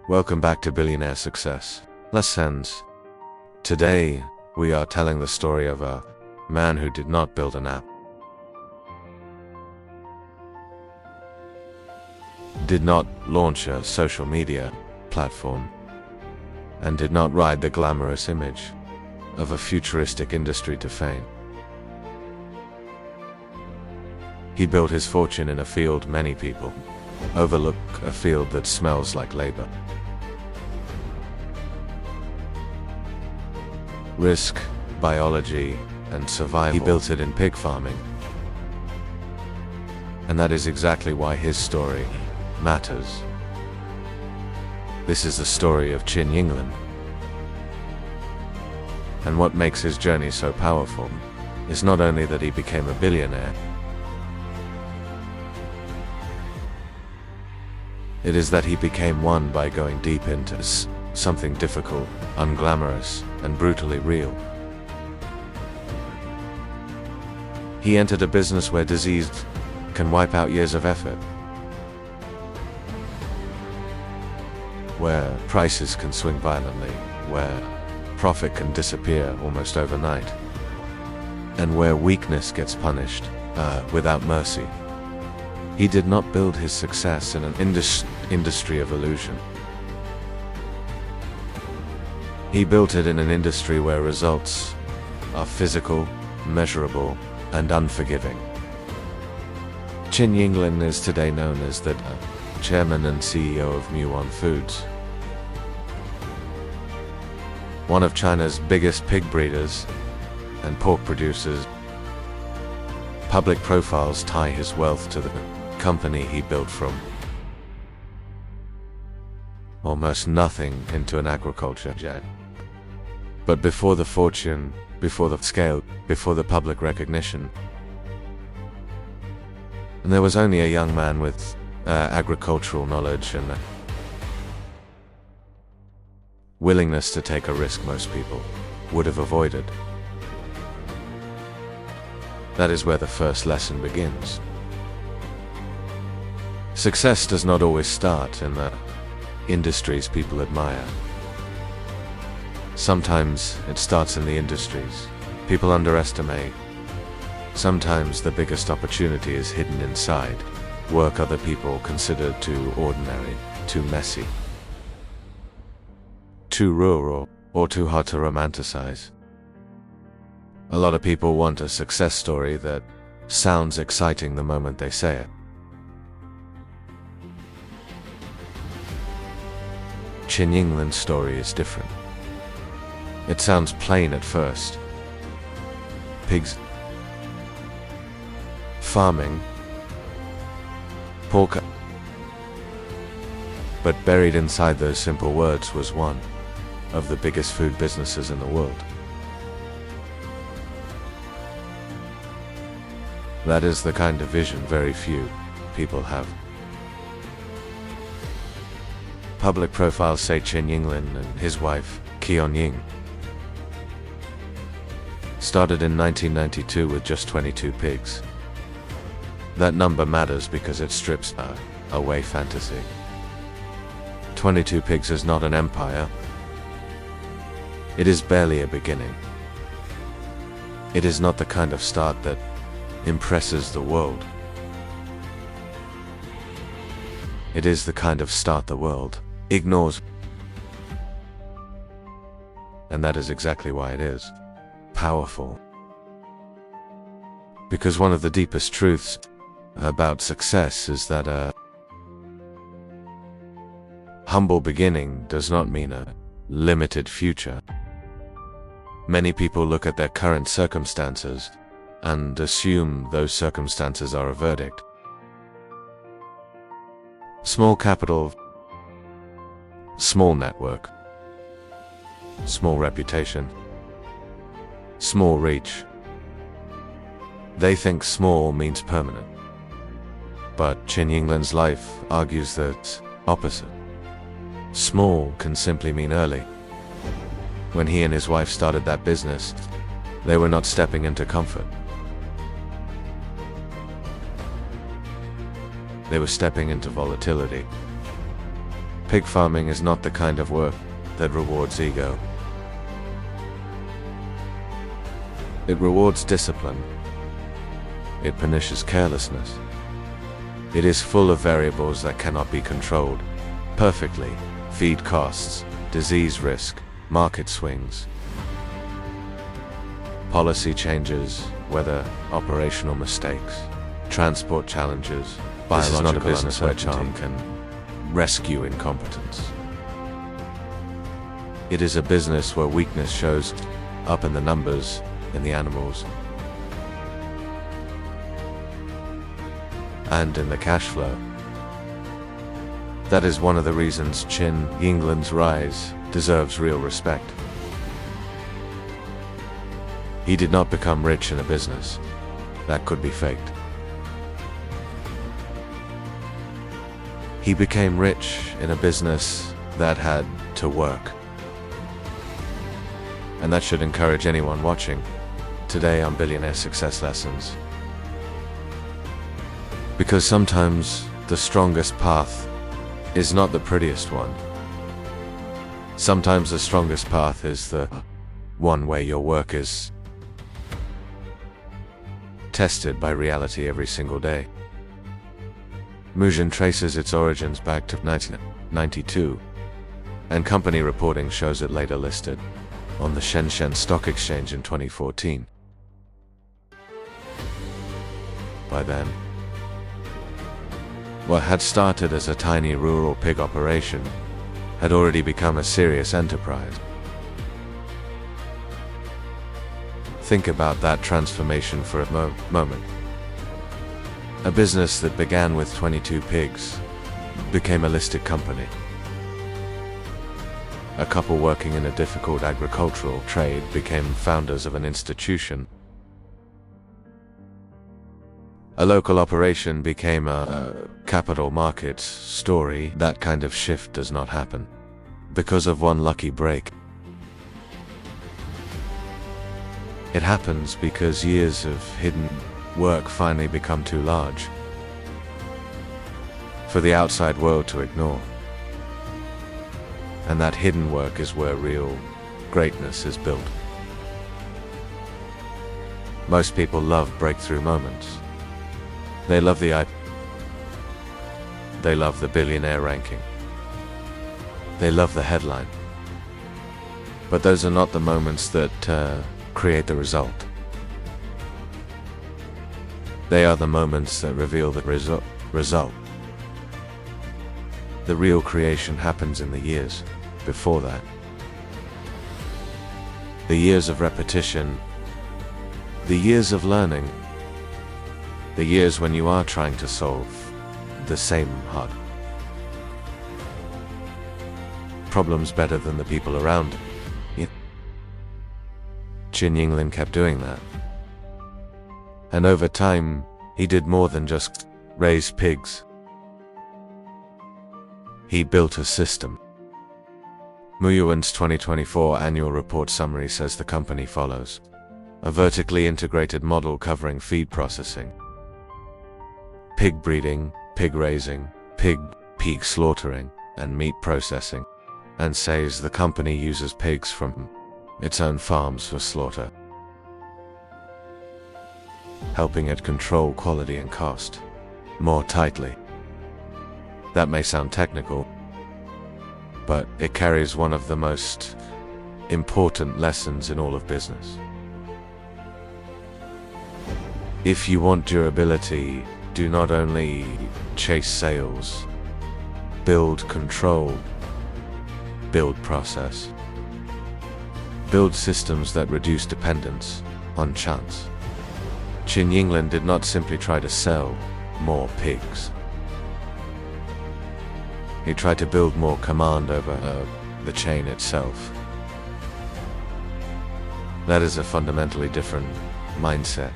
Welcome back to Billionaire Success Lessons. Today, we are telling the story of a man who did not build an app, did not launch a social media platform, and did not ride the glamorous image of a futuristic industry to fame. He built his fortune in a field many people overlook, a field that smells like labor. Risk, biology, and survival. He built it in pig farming. And that is exactly why his story matters. This is the story of Qin Yinglin. And what makes his journey so powerful is not only that he became a billionaire, it is that he became one by going deep into something difficult, unglamorous, and brutally real. He entered a business where disease can wipe out years of effort, where prices can swing violently, where profit can disappear almost overnight, and where weakness gets punished without mercy. He did not build his success in an industry of illusion. He built it in an industry where results are physical, measurable, and unforgiving. Qin Yinglin is today known as the chairman and CEO of Muon Foods, one of China's biggest pig breeders and pork producers. Public profiles tie his wealth to the company he built from almost nothing into an agriculture jet. But before the fortune, before the scale, before the public recognition, and there was only a young man with agricultural knowledge and willingness to take a risk most people would have avoided. That is where the first lesson begins. Success does not always start in the industries people admire. Sometimes it starts in the industries people underestimate. Sometimes the biggest opportunity is hidden inside work other people consider too ordinary, too messy, too rural, or too hard to romanticize. A lot of people want a success story that sounds exciting the moment they say it. Qin Yinglin's story is different. It sounds plain at first. Pigs, farming, pork. But buried inside those simple words was one of the biggest food businesses in the world. That is the kind of vision very few people have. Public profiles say Qin Yinglin and his wife, Qin Ying, started in 1992 with just 22 pigs. That number matters because it strips away fantasy. 22 pigs is not an empire. It is barely a beginning. It is not the kind of start that impresses the world. It is the kind of start the world ignores. And that is exactly why it is powerful. Because one of the deepest truths about success is that a humble beginning does not mean a limited future. Many people look at their current circumstances and assume those circumstances are a verdict. Small capital, small network, small reputation, small reach. They think small means permanent. But Qin Yinglin's life argues that opposite. Small can simply mean early. When he and his wife started that business, they were not stepping into comfort. They were stepping into volatility. Pig farming is not the kind of work that rewards ego. It rewards discipline. It punishes carelessness. It is full of variables that cannot be controlled perfectly: feed costs, disease risk, market swings, policy changes, weather, operational mistakes, transport challenges, biological uncertainty. This is not a business where charm can rescue incompetence. It is a business where weakness shows up in the numbers, in the animals, and in the cash flow. That is one of the reasons Qin Yinglin's rise deserves real respect. He did not become rich in a business that could be faked. He became rich in a business that had to work. And that should encourage anyone watching today on Billionaire Success Lessons. Because sometimes the strongest path is not the prettiest one. Sometimes the strongest path is the one where your work is tested by reality every single day. Mujin traces its origins back to 1992, and company reporting shows it later listed on the Shenzhen Stock Exchange in 2014. By then, what had started as a tiny rural pig operation had already become a serious enterprise. Think about that transformation for a moment. A business that began with 22 pigs became a listed company. A couple working in a difficult agricultural trade became founders of an institution. A local operation became a capital markets story. That kind of shift does not happen because of one lucky break. It happens because years of hidden work finally become too large for the outside world to ignore. And that hidden work is where real greatness is built. Most people love breakthrough moments. They love they love the billionaire ranking. They love the headline. But those are not the moments that create the result. They are the moments that reveal the result. The real creation happens in the years before that. The years of repetition, the years of learning, the years when you are trying to solve the same hard problems better than the people around you. Qin Yinglin kept doing that. And over time, he did more than just raise pigs. He built a system. Muyuan's 2024 annual report summary says the company follows a vertically integrated model covering feed processing, pig breeding, pig raising, pig slaughtering, and meat processing, and says the company uses pigs from its own farms for slaughter, helping it control quality and cost more tightly. That may sound technical, but it carries one of the most important lessons in all of business. If you want durability, do not only chase sales, build control, build process, build systems that reduce dependence on chance. Qin Yinglin did not simply try to sell more pigs. He tried to build more command over the chain itself. That is a fundamentally different mindset.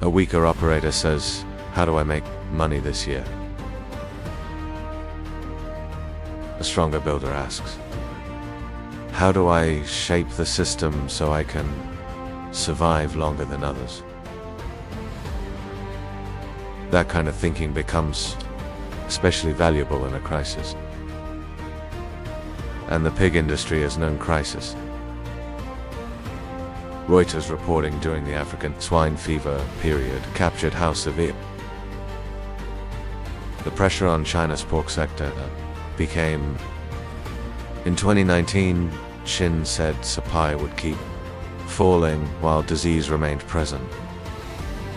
A weaker operator says, "How do I make money this year?" A stronger builder asks, "How do I shape the system so I can survive longer than others?" That kind of thinking becomes especially valuable in a crisis. and the pig industry is known crisis. Reuters reporting during the African swine fever period captured how severe the pressure on China's pork sector became. In 2019, Qin said supply would keep falling while disease remained present.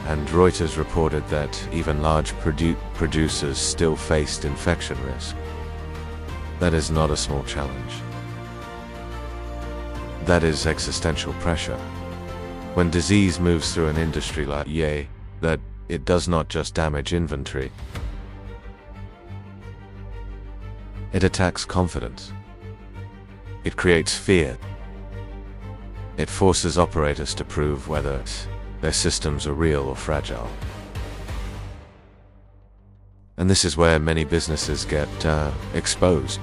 And Reuters reported that even large producers still faced infection risk. That is not a small challenge. That is existential pressure. When disease moves through an industry like that it does not just damage inventory. It attacks confidence. It creates fear. It forces operators to prove whether their systems are real or fragile. And this is where many businesses get exposed.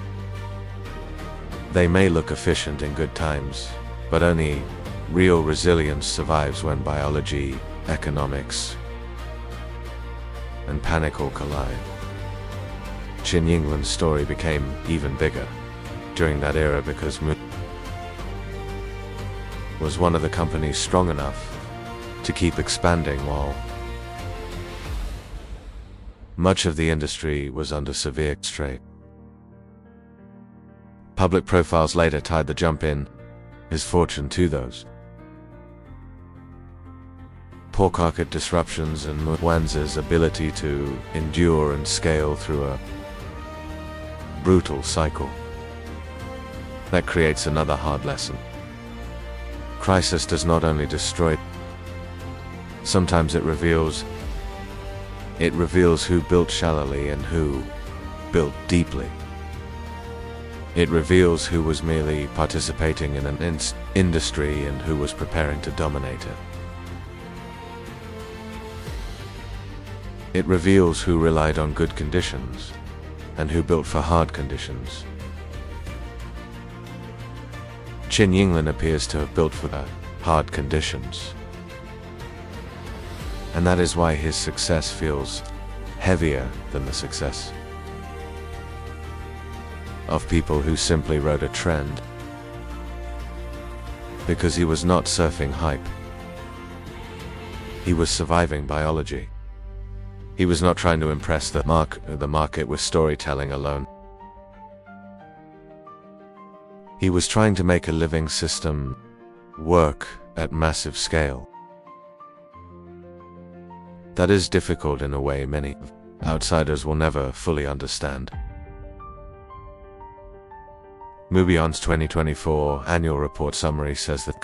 They may look efficient in good times, but only real resilience survives when biology, economics, and panic all collide. Qin Yinglin's story became even bigger during that era because was one of the companies strong enough to keep expanding while much of the industry was under severe strain. Public profiles later tied the jump in his fortune to those pork market disruptions and Wanz's ability to endure and scale through a brutal cycle. That creates another hard lesson. Crisis does not only destroy, sometimes it reveals who built shallowly and who built deeply. It reveals who was merely participating in an industry and who was preparing to dominate it. It reveals who relied on good conditions and who built for hard conditions. Qin Yinglin appears to have built for the hard conditions. And that is why his success feels heavier than the success of people who simply rode a trend. Because he was not surfing hype. He was surviving biology. He was not trying to impress the market with storytelling alone. He was trying to make a living system work at massive scale. That is difficult in a way many outsiders will never fully understand. Mubion's 2024 annual report summary says that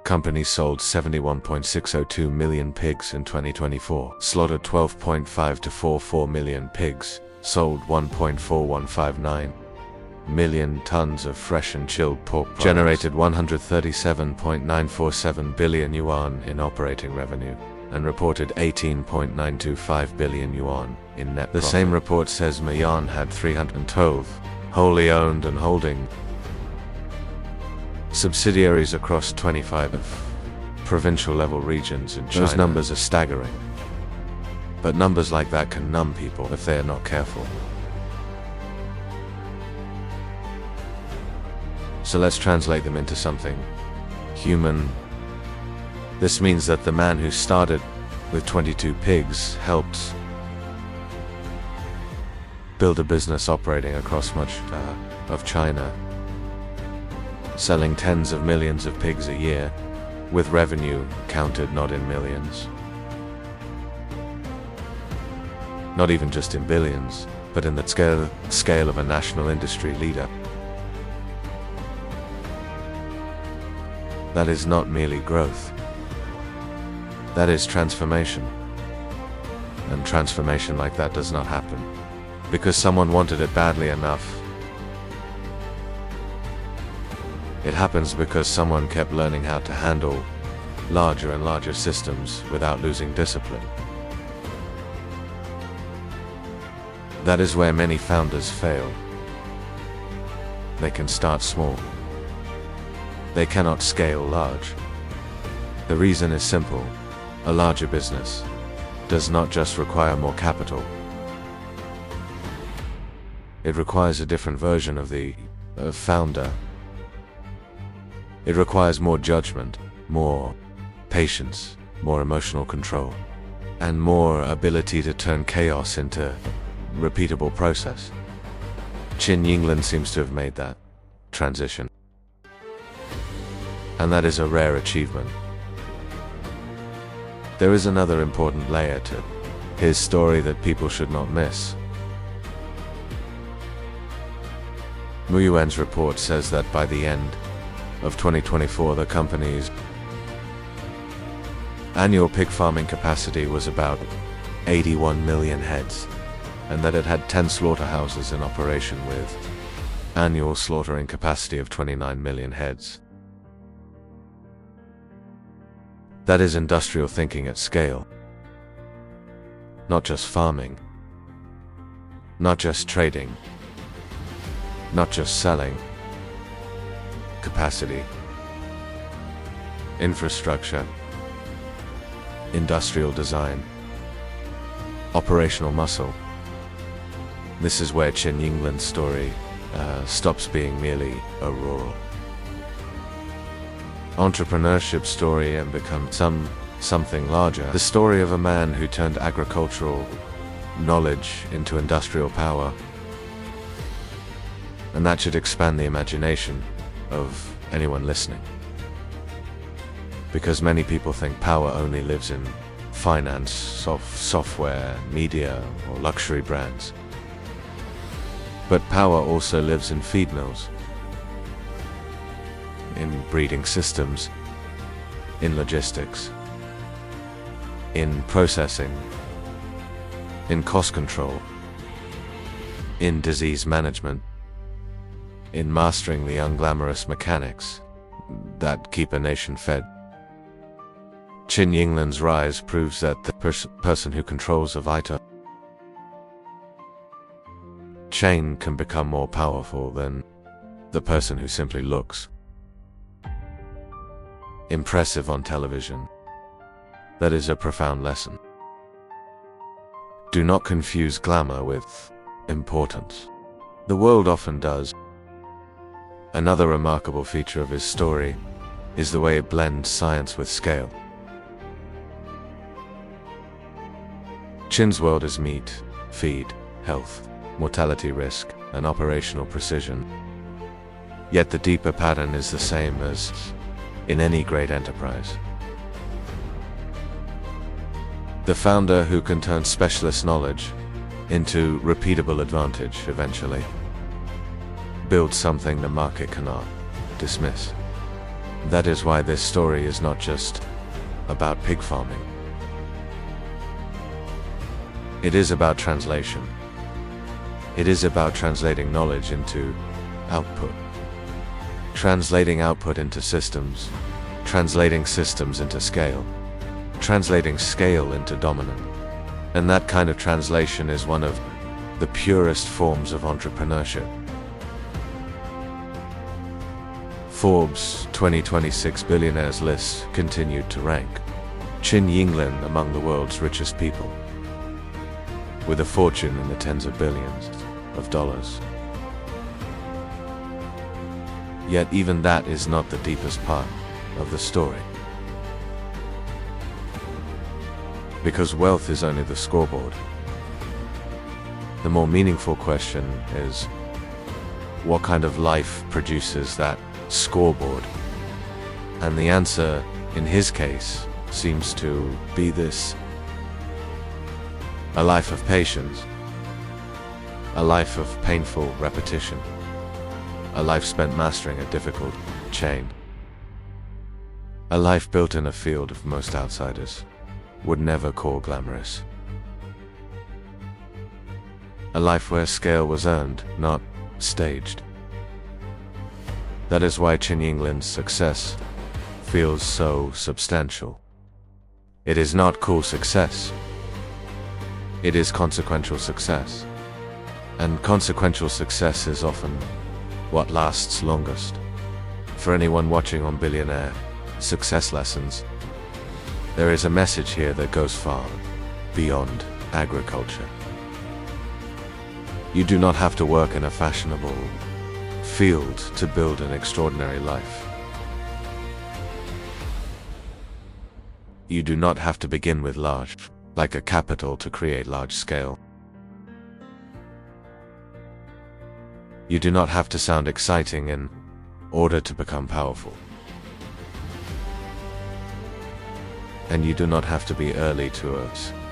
company sold 71.602 million pigs in 2024, slaughtered 12.5 to 44 million pigs, sold 1.4159 million tons of fresh and chilled pork products, generated 137.947 billion yuan in operating revenue, and reported 18.925 billion yuan in net profit. The same report says Mayan had 312 wholly owned and holding subsidiaries across 25 provincial level regions in China. Those numbers are staggering. But numbers like that can numb people if they are not careful. So let's translate them into something human. This means that the man who started with 22 pigs helped build a business operating across much of China, selling tens of millions of pigs a year, with revenue counted not in millions. Not even just in billions, but in the scale of a national industry leader. That is not merely growth. That is transformation. And transformation like that does not happen because someone wanted it badly enough. It happens because someone kept learning how to handle larger and larger systems without losing discipline. That is where many founders fail. They can start small. They cannot scale large. The reason is simple. A larger business does not just require more capital. It requires a different version of the a founder. It requires more judgment, more patience, more emotional control, and more ability to turn chaos into repeatable process. Qin Yinglin seems to have made that transition. And that is a rare achievement. There is another important layer to his story that people should not miss. Muyuan's report says that by the end of 2024, the company's annual pig farming capacity was about 81 million heads, and that it had 10 slaughterhouses in operation with annual slaughtering capacity of 29 million heads. That is industrial thinking at scale. Not just farming, not just trading, not just selling. Capacity, infrastructure, industrial design, operational muscle. This is where Qin Yinglin's story stops being merely a rural entrepreneurship story and becomes something larger. The story of a man who turned agricultural knowledge into industrial power. And that should expand the imagination of anyone listening. Because many people think power only lives in finance, software, media, or luxury brands. But power also lives in feed mills, in breeding systems, in logistics, in processing, in cost control, in disease management, in mastering the unglamorous mechanics that keep a nation fed. Qin Yinglin's rise proves that the person who controls a vital chain can become more powerful than the person who simply looks impressive on television. That is a profound lesson. Do not confuse glamour with importance. The world often does. Another remarkable feature of his story is the way it blends science with scale. Qin's world is meat, feed, health, mortality risk, and operational precision. Yet the deeper pattern is the same as in any great enterprise. The founder who can turn specialist knowledge into repeatable advantage eventually builds something the market cannot dismiss. That is why this story is not just about pig farming. It is about translation. It is about translating knowledge into output. Translating output into systems. Translating systems into scale. Translating scale into dominant. And that kind of translation is one of the purest forms of entrepreneurship. Forbes' 2026 billionaires list continued to rank Qin Yinglin among the world's richest people, with a fortune in the tens of billions of dollars. Yet even that is not the deepest part of the story. Because wealth is only the scoreboard. The more meaningful question is, what kind of life produces that scoreboard? And the answer, in his case, seems to be this: a life of patience, a life of painful repetition, a life spent mastering a difficult chain, a life built in a field of most outsiders would never call glamorous, a life where scale was earned, not staged. That is why Qin Yinglin's success feels so substantial. It is not cool success. It is consequential success. And consequential success is often what lasts longest. For anyone watching on Billionaire Success Lessons, there is a message here that goes far beyond agriculture. You do not have to work in a fashionable field to build an extraordinary life. You do not have to begin with large, like a capital, to create large scale. You do not have to sound exciting in order to become powerful. And you do not have to be early to a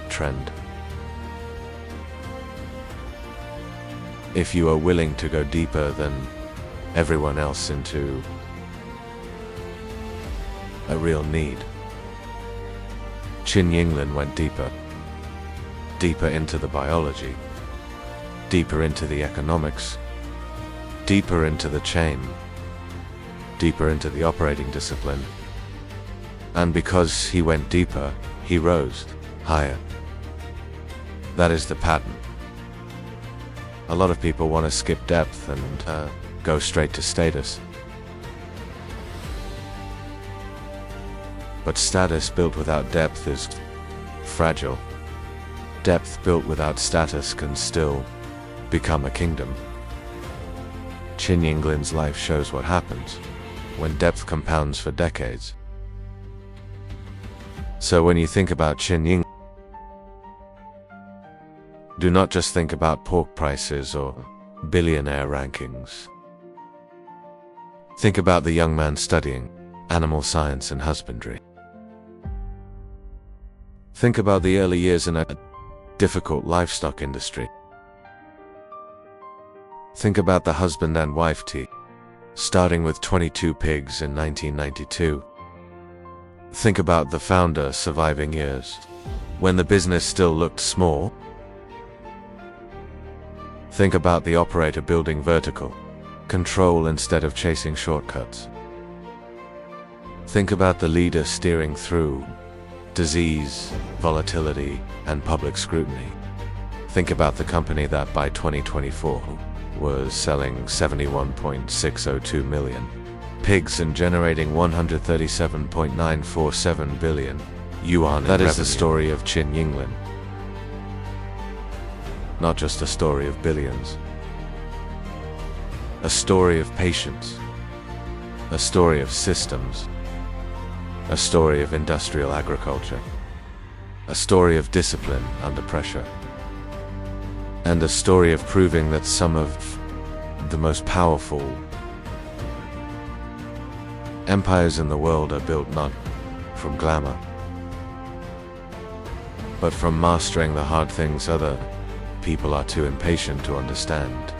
trend. If you are willing to go deeper than everyone else into a real need. Qin Yinglin went deeper. Deeper into the biology. Deeper into the economics. Deeper into the chain. Deeper into the operating discipline. And because he went deeper, he rose higher. That is the pattern. A lot of people want to skip depth and go straight to status. But status built without depth is fragile. Depth built without status can still become a kingdom. Qin Yinglin's life shows what happens when depth compounds for decades. So when you think about Qin Yinglin, do not just think about pork prices or billionaire rankings. Think about the young man studying animal science and husbandry. Think about the early years in a difficult livestock industry. Think about the husband and wife team, starting with 22 pigs in 1992. Think about the founder surviving years when the business still looked small. Think about the operator building vertical control instead of chasing shortcuts. Think about the leader steering through disease, volatility, and public scrutiny. Think about the company that by 2024 was selling 71.602 million pigs and generating 137.947 billion yuan in revenue. That is the story of Qin Yinglin. Not just a story of billions. A story of patience. A story of systems. A story of industrial agriculture. A story of discipline under pressure. And a story of proving that some of the most powerful empires in the world are built not from glamour, but from mastering the hard things other people are too impatient to understand.